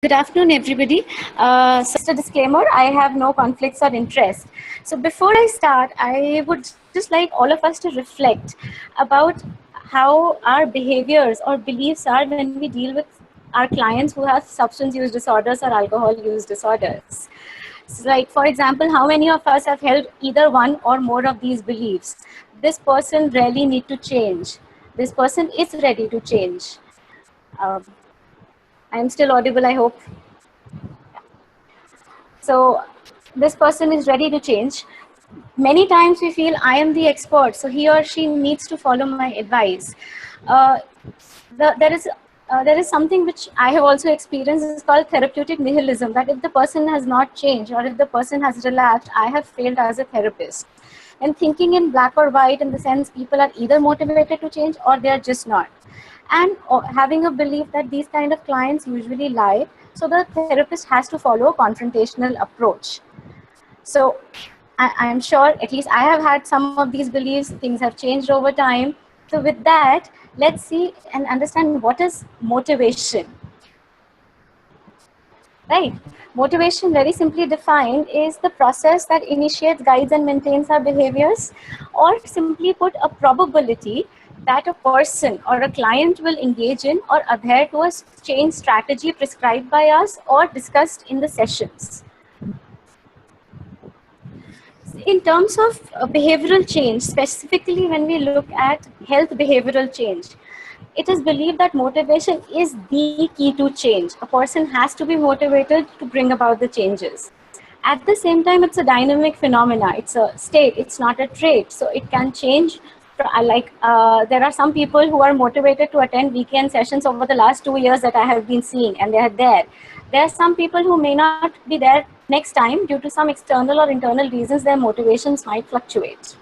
Good afternoon, everybody. So just a disclaimer, I have no conflicts or interest. So before I start, I would just like all of us to reflect about how our behaviors or beliefs are when we deal with our clients who have substance use disorders or alcohol use disorders. So like, for example, how many of us have held either one or more of these beliefs? This person really need to change. This person is ready to change. Um, I am still audible, I hope. So this person is ready to change. Many times we feel I am the expert, so he or she needs to follow my advice. Uh, there is something which I have also experienced is called therapeutic nihilism, that if the person has not changed or if the person has relapsed, I have failed as a therapist. And thinking in black or white in the sense people are either motivated to change or they are just not. And having a belief that these kind of clients usually lie, so the therapist has to follow a confrontational approach. So I'm sure at least I have had some of these beliefs, things have changed over time. So with that, let's see and understand what is motivation. Right. Motivation, very simply defined, is the process that initiates, guides, and maintains our behaviors, or simply put, a probability that a person or a client will engage in or adhere to a change strategy prescribed by us or discussed in the sessions. In terms of behavioral change, specifically when we look at health behavioral change, it is believed that motivation is the key to change. A person has to be motivated to bring about the changes. At the same time, it's a dynamic phenomena. It's a state, it's not a trait. So it can change. There are some people who are motivated to attend weekend sessions over the last 2 years that I have been seeing, and they are there. There are some people who may not be there next time due to some external or internal reasons. Their motivations might fluctuate.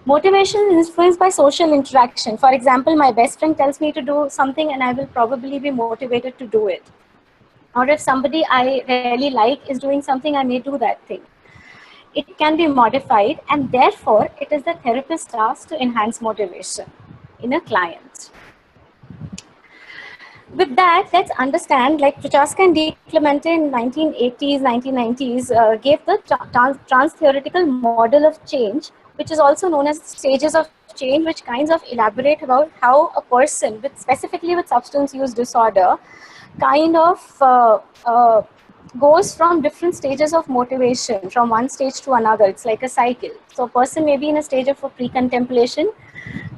Motivation is influenced by social interaction. For example, my best friend tells me to do something and I will probably be motivated to do it. Or if somebody I really like is doing something, I may do that thing. It can be modified, and therefore it is the therapist's task to enhance motivation in a client. With that, let's understand, like Prochaska and De Clemente in 1980s, 1990s gave the trans-theoretical model of change, which is also known as stages of change, which kinds of elaborate about how a person with specifically with substance use disorder kind of goes from different stages of motivation from one stage to another. It's like a cycle. So a person may be in a stage of a pre-contemplation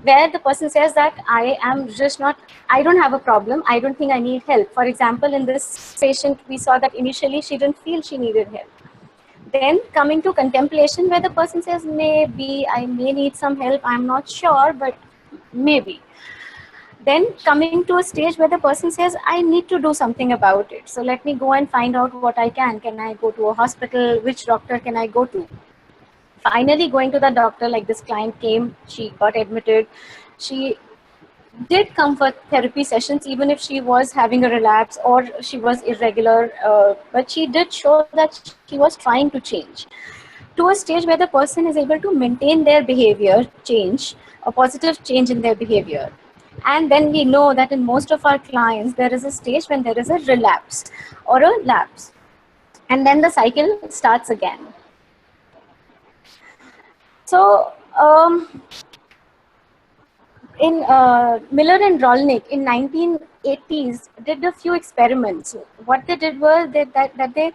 where the person says that I am just not, I don't have a problem, I don't think I need help. For example, in this patient, we saw that initially she didn't feel she needed help. Then coming to contemplation, where the person says, maybe I may need some help, I'm not sure, but maybe. Then coming to a stage where the person says, I need to do something about it. So let me go and find out what I can. Can I go to a hospital? Which doctor can I go to? Finally going to the doctor, like this client came, she got admitted. She did come for therapy sessions, even if she was having a relapse or she was irregular, but she did show that she was trying to change to a stage where the person is able to maintain their behavior change, a positive change in their behavior. And then we know that in most of our clients, there is a stage when there is a relapse or a lapse. And then the cycle starts again. So, in Miller and Rolnick in 1980s did a few experiments. What they did was that they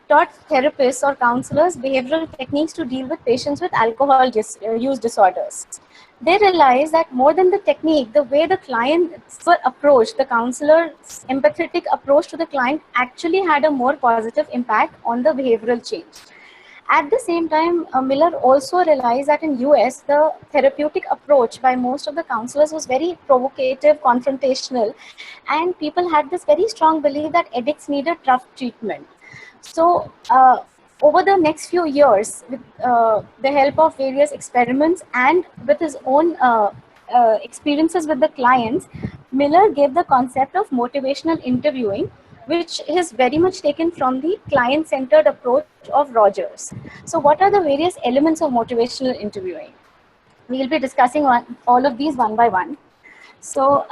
taught therapists or counselors behavioral techniques to deal with patients with alcohol use disorders. They realized that more than the technique, the way the clients were approached, the counselor's empathetic approach to the client actually had a more positive impact on the behavioral change. At the same time, Miller also realized that in US, the therapeutic approach by most of the counselors was very provocative, confrontational, and people had this very strong belief that addicts needed rough treatment. So over the next few years, with the help of various experiments and with his own experiences with the clients, Miller gave the concept of motivational interviewing, which is very much taken from the client-centered approach of Rogers. So what are the various elements of motivational interviewing? We'll be discussing all of these one by one. So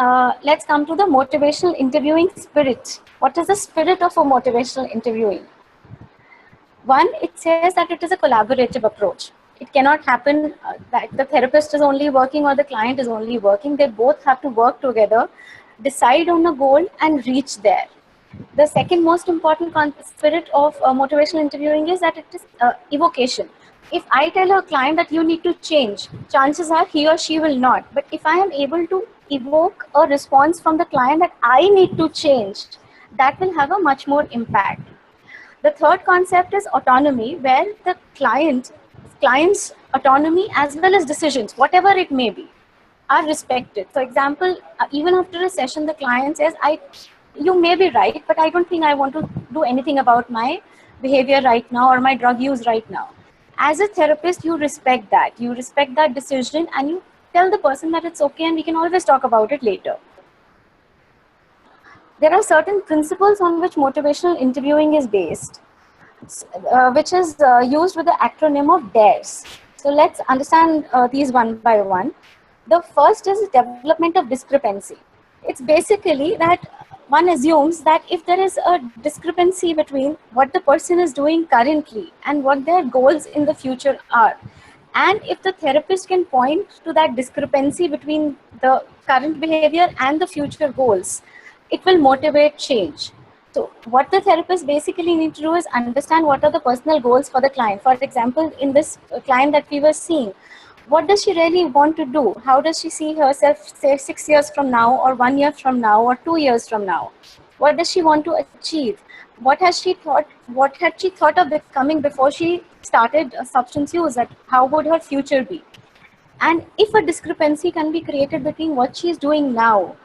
let's come to the motivational interviewing spirit. What is the spirit of a motivational interviewing? One, it says that it is a collaborative approach. It cannot happen that the therapist is only working or the client is only working. They both have to work together, decide on a goal, and reach there. The second most important spirit of motivational interviewing is that it is evocation. If I tell a client that you need to change, chances are he or she will not. But if I am able to evoke a response from the client that I need to change, that will have a much more impact. The third concept is autonomy, where the client's autonomy as well as decisions, whatever it may be, are respected. For example, even after a session, the client says, you may be right, but I don't think I want to do anything about my behavior right now or my drug use right now. As a therapist, you respect that. You respect that decision and you tell the person that it's okay and we can always talk about it later. There are certain principles on which motivational interviewing is based, which is used with the acronym of DARES. So let's understand these one by one. The first is development of discrepancy. It's basically that one assumes that if there is a discrepancy between what the person is doing currently and what their goals in the future are, and if the therapist can point to that discrepancy between the current behavior and the future goals, it will motivate change. So what the therapist basically need to do is understand what are the personal goals for the client. For example, in this client that we were seeing, what does she really want to do? How does she see herself, say, 6 years from now, or 1 year from now, or 2 years from now? What does she want to achieve? What has she thought? What had she thought of becoming before she started substance use? That how would her future be? And if a discrepancy can be created between what she is doing now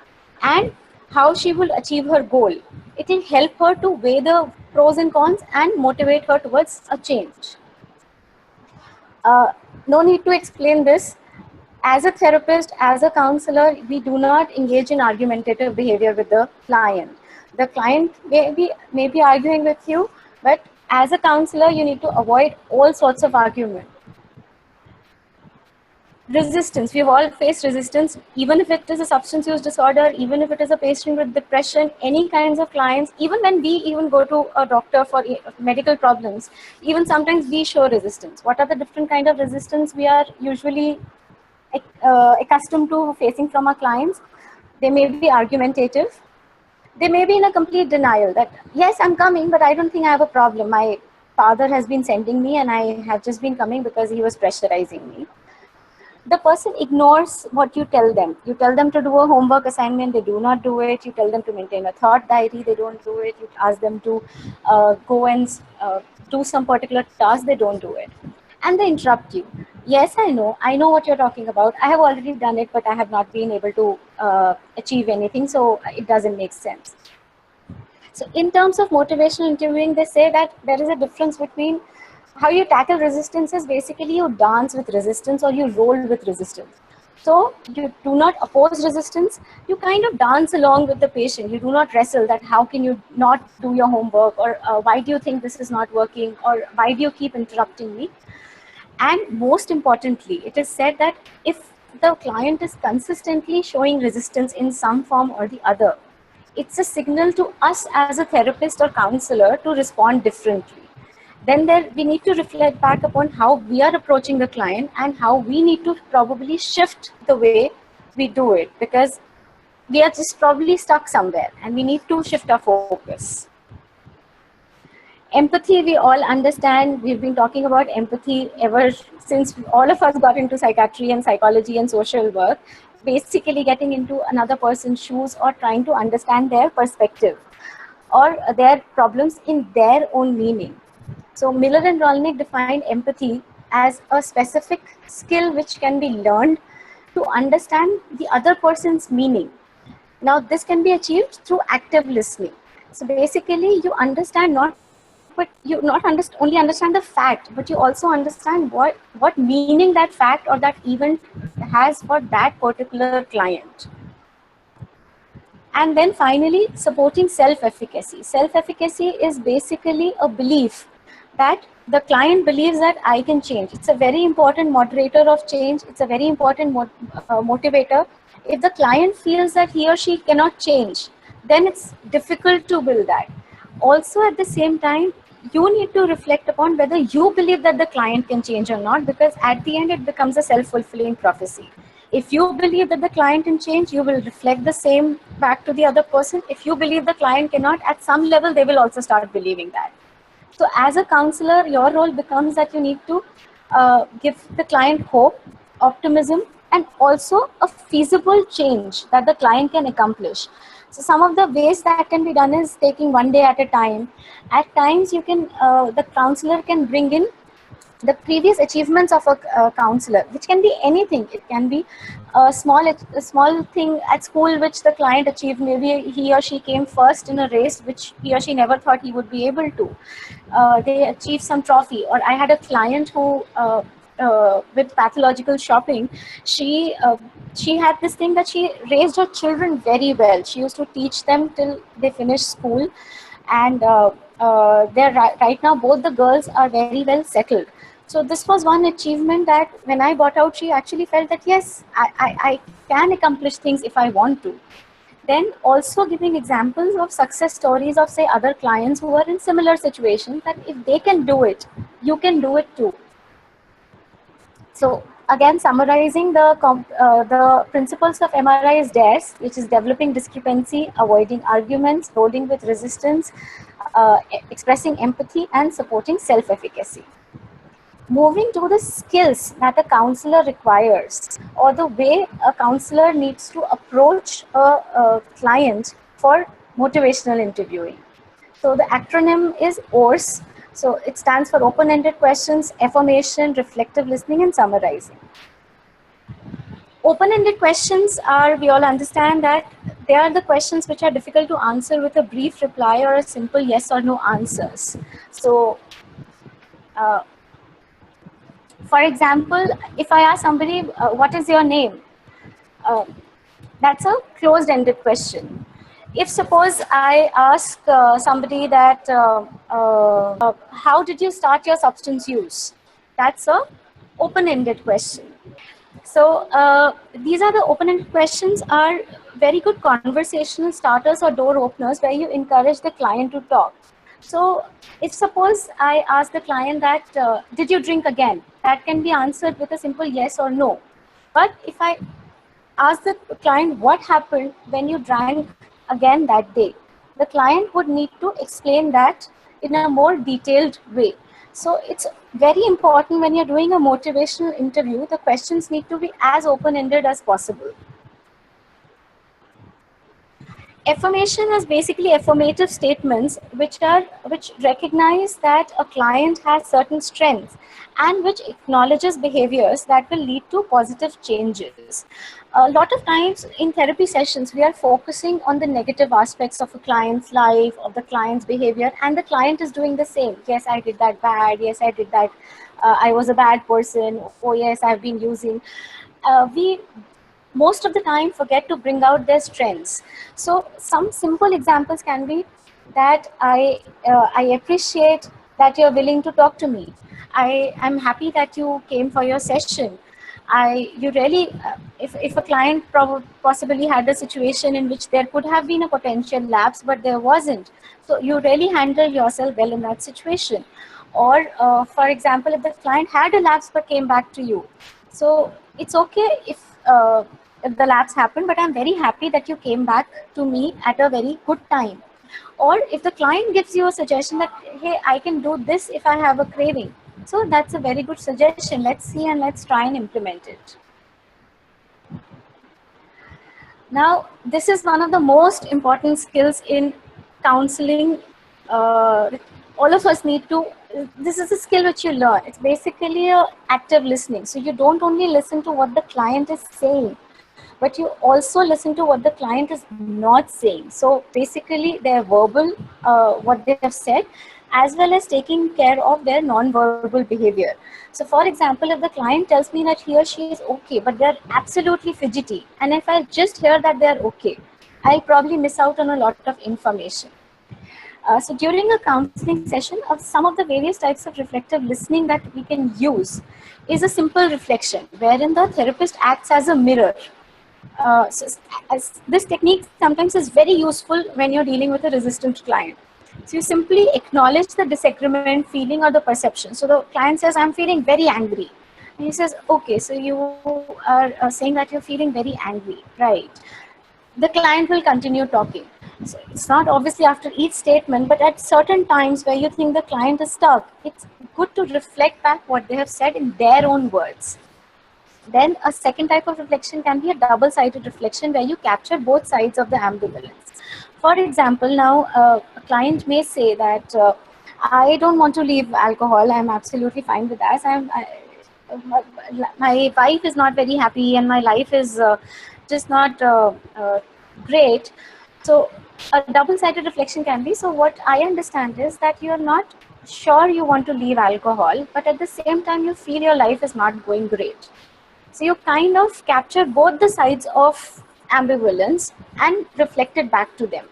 and how she will achieve her goal, it will help her to weigh the pros and cons and motivate her towards a change. No need to explain this. As a therapist, as a counselor, we do not engage in argumentative behavior with the client. The client may be arguing with you, but as a counselor, you need to avoid all sorts of argument. Resistance. We've all faced resistance, even if it is a substance use disorder, even if it is a patient with depression, any kinds of clients, even when we even go to a doctor for medical problems, even sometimes we show resistance. What are the different kind of resistance we are usually accustomed to facing from our clients? They may be argumentative. They may be in a complete denial that, yes, I'm coming, but I don't think I have a problem. My father has been sending me and I have just been coming because he was pressurizing me. The person ignores what you tell them. You tell them to do a homework assignment, they do not do it. You tell them to maintain a thought diary, they don't do it. You ask them to go and do some particular task, they don't do it. And they interrupt you. Yes, I know what you're talking about. I have already done it, but I have not been able to achieve anything, so it doesn't make sense. So in terms of motivational interviewing, they say that there is a difference between how you tackle resistance is basically you dance with resistance or you roll with resistance. So you do not oppose resistance, you kind of dance along with the patient. You do not wrestle that how can you not do your homework, or why do you think this is not working, or why do you keep interrupting me? And most importantly, it is said that if the client is consistently showing resistance in some form or the other, it's a signal to us as a therapist or counselor to respond differently. Then we need to reflect back upon how we are approaching the client and how we need to probably shift the way we do it, because we are just probably stuck somewhere and we need to shift our focus. Empathy, we all understand. We've been talking about empathy ever since all of us got into psychiatry and psychology and social work. Basically getting into another person's shoes or trying to understand their perspective or their problems in their own meaning. So Miller and Rolnick defined empathy as a specific skill which can be learned to understand the other person's meaning. Now, this can be achieved through active listening. So basically, you understand only understand the fact, but you also understand what meaning that fact or that event has for that particular client. And then finally, supporting self-efficacy. Self-efficacy is basically a belief that the client believes that I can change. It's a very important moderator of change. It's a very important motivator. If the client feels that he or she cannot change, then it's difficult to build that. Also, at the same time, you need to reflect upon whether you believe that the client can change or not, because at the end it becomes a self-fulfilling prophecy. If you believe that the client can change, you will reflect the same back to the other person. If you believe the client cannot, at some level they will also start believing that. So as a counselor, your role becomes that you need to give the client hope, optimism, and also a feasible change that the client can accomplish. So some of the ways that can be done is taking one day at a time. At times, the counselor can bring in the previous achievements of a counselor, which can be anything. It can be a small thing at school which the client achieved. Maybe he or she came first in a race which he or she never thought he would be able to. They achieved some trophy. Or I had a client who, with pathological shopping, she uh, she had this thing that she raised her children very well. She used to teach them till they finished school, and they're right now both the girls are very well settled. So this was one achievement that when I brought out, she actually felt that yes, I can accomplish things if I want to. Then also giving examples of success stories of, say, other clients who are in similar situations, that if they can do it, you can do it too. So again, summarizing the principles of MRI is DARES, which is developing discrepancy, avoiding arguments, holding with resistance, expressing empathy, and supporting self-efficacy. Moving to the skills that a counselor requires, or the way a counselor needs to approach a client for motivational interviewing. So the acronym is OARS. So it stands for open-ended questions, affirmation, reflective listening, and summarizing. Open-ended questions are, we all understand that they are the questions which are difficult to answer with a brief reply or a simple yes or no answers. So uh, for example, if I ask somebody, what is your name? Uh, that's a closed-ended question. If suppose I ask somebody that, how did you start your substance use? That's a open-ended question. So these are the open-ended questions are very good conversational starters or door openers where you encourage the client to talk. So if suppose I ask the client that, did you drink again? That can be answered with a simple yes or no. But if I ask the client what happened when you drank again that day, the client would need to explain that in a more detailed way. So it's very important when you're doing a motivational interview, the questions need to be as open-ended as possible. Affirmation is basically affirmative statements which recognize that a client has certain strengths and which acknowledges behaviors that will lead to positive changes. A lot of times in therapy sessions, we are focusing on the negative aspects of a client's life, of the client's behavior, and the client is doing the same. Yes, I did that bad. Yes, I did that. I was a bad person. Oh, yes, I've been using. We most of the time forget to bring out their strengths. So some simple examples can be that I appreciate that you're willing to talk to me. I am happy that you came for your session. You really, if a client possibly had a situation in which there could have been a potential lapse, but there wasn't. So you really handled yourself well in that situation. Or for example, if the client had a lapse but came back to you. So it's okay if the lapse happened, but I'm very happy that you came back to me at a very good time. Or if the client gives you a suggestion that, hey, I can do this if I have a craving. So that's a very good suggestion. Let's see and let's try and implement it. Now, this is one of the most important skills in counseling. All of us need to, this is a skill which you learn. It's basically a active listening. So you don't only listen to what the client is saying, but you also listen to what the client is not saying. So basically their verbal, what they have said, as well as taking care of their non-verbal behavior. So for example, if the client tells me that he or she is okay, but they're absolutely fidgety, and if I just hear that they're okay, I'll probably miss out on a lot of information. So during a counseling session, some of the various types of reflective listening that we can use is a simple reflection, wherein the therapist acts as a mirror. So as this technique sometimes is very useful when you're dealing with a resistant client. So you simply acknowledge the disagreement, feeling, or the perception. So the client says, "I'm feeling very angry," and he says, "Okay, so you are saying that you're feeling very angry, right?" The client will continue talking. So it's not obviously after each statement, but at certain times where you think the client is stuck, it's good to reflect back what they have said in their own words. Then a second type of reflection can be a double-sided reflection where you capture both sides of the ambivalence. For example, now a client may say that I don't want to leave alcohol. I'm absolutely fine with that. My, my wife is not very happy, and my life is just not great. So a double-sided reflection can be, so what I understand is that you're not sure you want to leave alcohol, but at the same time you feel your life is not going great. So you kind of capture both the sides of ambivalence and reflect it back to them.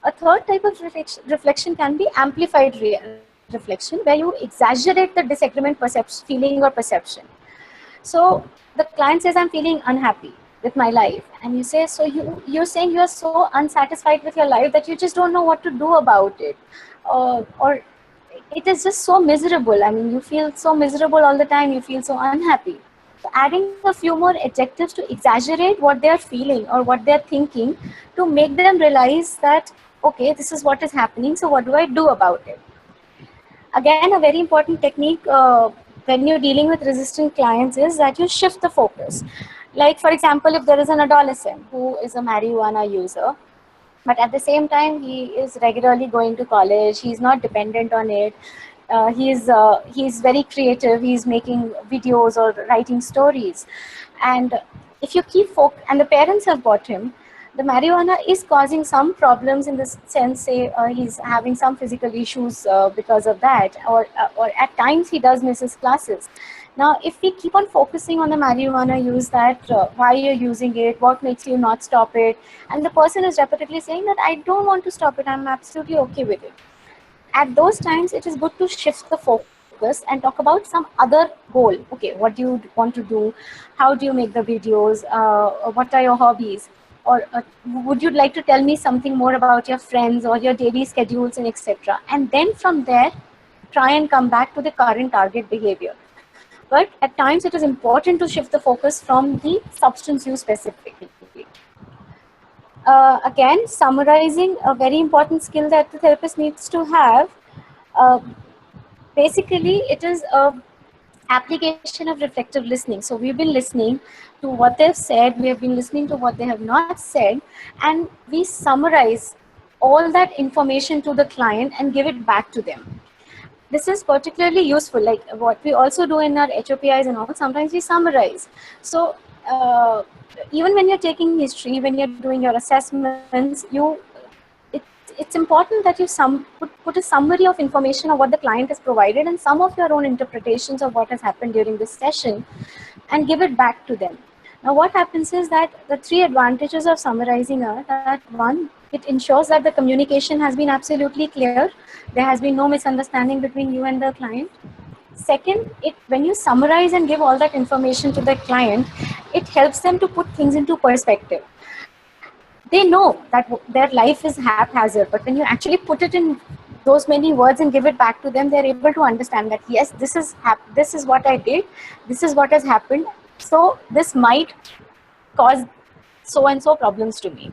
A third type of reflection can be amplified reflection, where you exaggerate the disagreement, feeling, or perception. So the client says, "I'm feeling unhappy with my life," and you say, "So you're saying you are so unsatisfied with your life that you just don't know what to do about it, or it is just so miserable. I mean, you feel so miserable all the time. You feel so unhappy." So adding a few more adjectives to exaggerate what they are feeling or what they are thinking to make them realize that, okay, this is what is happening. So what do I do about it? Again, a very important technique when you're dealing with resistant clients is that you shift the focus. Like, for example, if there is an adolescent who is a marijuana user, but at the same time he is regularly going to college, he's not dependent on it, he's very creative, he's making videos or writing stories, and if you keep and the parents have bought him, the marijuana is causing some problems in the sense, say he's having some physical issues because of that, or at times he does miss his classes. Now, if we keep on focusing on the marijuana use, that why you're using it, what makes you not stop it, and the person is repeatedly saying that I don't want to stop it, I'm absolutely okay with it. At those times, it is good to shift the focus and talk about some other goal. Okay, what do you want to do? How do you make the videos? What are your hobbies? Or would you like to tell me something more about your friends or your daily schedules and etc. And then from there, try and come back to the current target behavior. But at times, it is important to shift the focus from the substance use specifically. Again, summarizing a very important skill that the therapist needs to have. Uh, Basically, it is a application of reflective listening. So we've been listening to what they've said, we have been listening to what they have not said, and we summarize all that information to the client and give it back to them. This is particularly useful, like what we also do in our HOPIs and all, sometimes we summarize. So even when you're taking history, when you're doing your assessments, it's important that you put a summary of information of what the client has provided and some of your own interpretations of what has happened during this session and give it back to them. Now, what happens is that the three advantages of summarizing are that, one, it ensures that the communication has been absolutely clear. There has been no misunderstanding between you and the client. Second, when you summarize and give all that information to the client, it helps them to put things into perspective. They know that their life is haphazard, but when you actually put it in those many words and give it back to them, they're able to understand that, yes, this is what I did, this is what has happened, so this might cause so and so problems to me.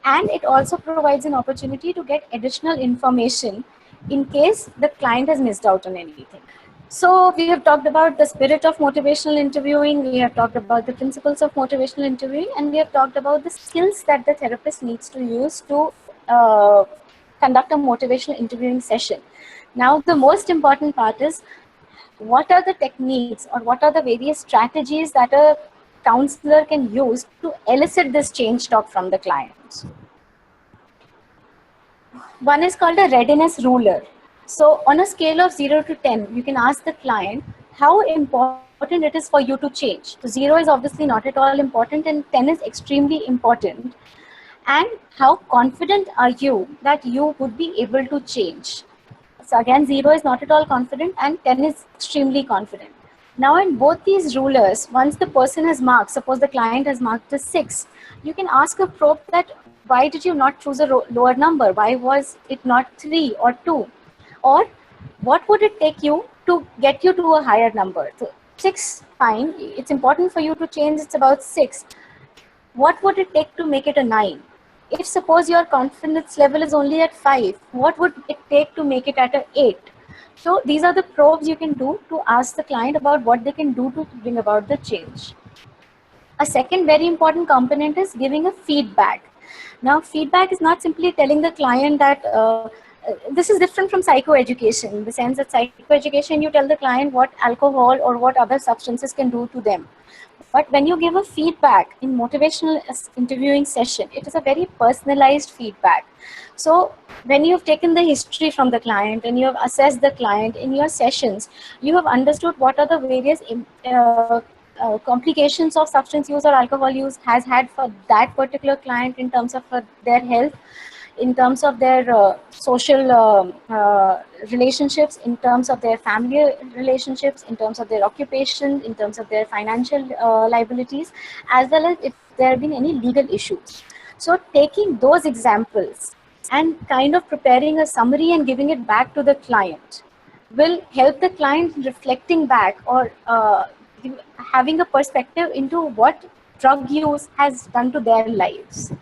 And it also provides an opportunity to get additional information in case the client has missed out on anything. So we have talked about the spirit of motivational interviewing, we have talked about the principles of motivational interviewing, and we have talked about the skills that the therapist needs to use to conduct a motivational interviewing session. Now, the most important part is, what are the techniques or what are the various strategies that a counselor can use to elicit this change talk from the client? One is called a readiness ruler. So on a scale of 0 to 10, you can ask the client how important it is for you to change. So 0 is obviously not at all important and 10 is extremely important. And how confident are you that you would be able to change? So again, 0 is not at all confident and 10 is extremely confident. Now in both these rulers, once the person has marked, suppose the client has marked a 6, you can ask a probe that why did you not choose a lower number? Why was it not 3 or 2? Or what would it take you to get you to a higher number? So 6, fine, it's important for you to change, it's about 6. What would it take to make it a 9? If suppose your confidence level is only at 5, what would it take to make it at a 8? So these are the probes you can do to ask the client about what they can do to bring about the change. A second very important component is giving a feedback. Now, feedback is not simply telling the client that this is different from psychoeducation, in the sense that psychoeducation, you tell the client what alcohol or what other substances can do to them. But when you give a feedback in motivational interviewing session, it is a very personalized feedback. So when you've taken the history from the client and you have assessed the client in your sessions, you have understood what are the various complications of substance use or alcohol use has had for that particular client in terms of their health, in terms of their social relationships, in terms of their family relationships, in terms of their occupation, in terms of their financial liabilities, as well as if there have been any legal issues. So taking those examples and kind of preparing a summary and giving it back to the client will help the client reflecting back or having a perspective into what drug use has done to their lives.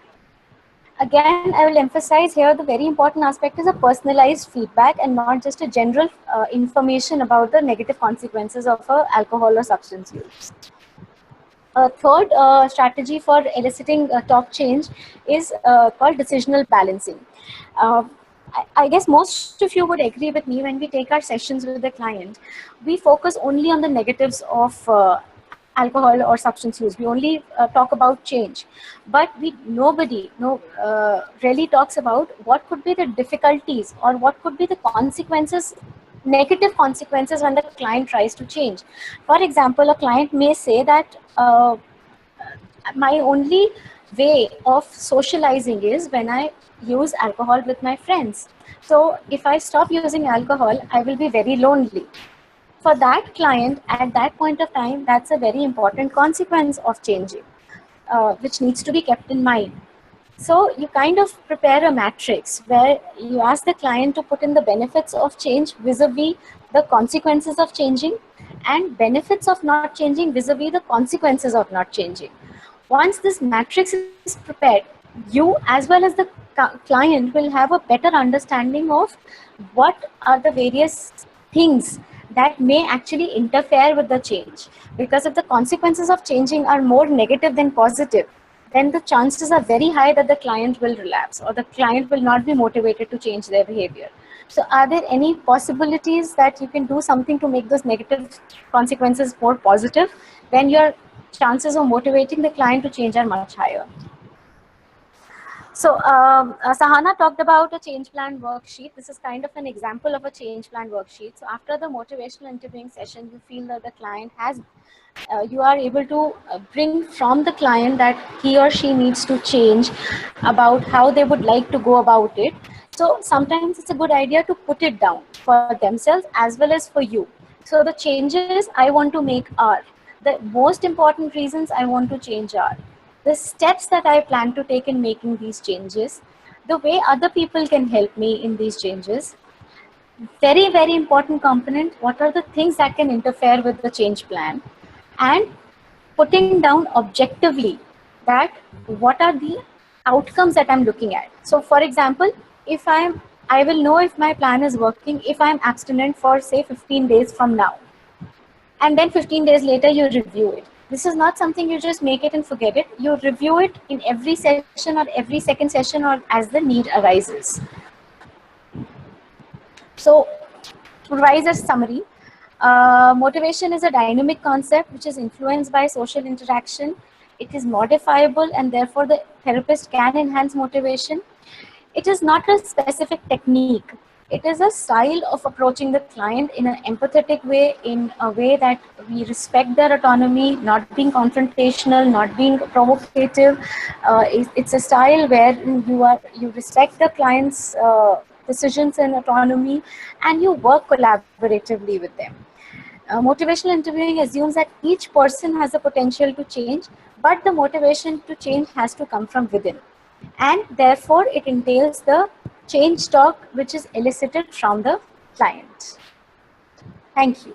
Again, I will emphasize here the very important aspect is a personalized feedback and not just a general information about the negative consequences of alcohol or substance use. A third strategy for eliciting talk change is called decisional balancing. Uh, I guess most of you would agree with me when we take our sessions with the client, we focus only on the negatives of alcohol or substance use. We only talk about change, but nobody really talks about what could be the difficulties or what could be the consequences, negative consequences when the client tries to change. For example, a client may say that my only way of socializing is when I use alcohol with my friends. So if I stop using alcohol, I will be very lonely. For that client, at that point of time, that's a very important consequence of changing, which needs to be kept in mind. So you kind of prepare a matrix where you ask the client to put in the benefits of change vis-a-vis the consequences of changing, and benefits of not changing vis-a-vis the consequences of not changing. Once this matrix is prepared, you as well as the client will have a better understanding of what are the various things that may actually interfere with the change. Because if the consequences of changing are more negative than positive, then the chances are very high that the client will relapse or the client will not be motivated to change their behavior. So are there any possibilities that you can do something to make those negative consequences more positive? Then your chances of motivating the client to change are much higher. So Sahana talked about a change plan worksheet. This is kind of an example of a change plan worksheet. So after the motivational interviewing session, you feel that the client has, you are able to bring from the client that he or she needs to change about how they would like to go about it. So sometimes it's a good idea to put it down for themselves as well as for you. So the changes I want to make are, the most important reasons I want to change are, the steps that I plan to take in making these changes, the way other people can help me in these changes. Very, very important component, what are the things that can interfere with the change plan? And putting down objectively that what are the outcomes that I'm looking at. So for example, if I will know if my plan is working if I'm abstinent for say 15 days from now, and then 15 days later you review it. This is not something you just make it and forget it. You review it in every session or every second session or as the need arises. So to revise a summary, motivation is a dynamic concept which is influenced by social interaction. It is modifiable and therefore the therapist can enhance motivation. It is not a specific technique. It is a style of approaching the client in an empathetic way, in a way that we respect their autonomy, not being confrontational, not being provocative. It's a style where you respect the client's decisions and autonomy, and you work collaboratively with them. Motivational interviewing assumes that each person has the potential to change, but the motivation to change has to come from within. And therefore, it entails the change talk which is elicited from the client. Thank you.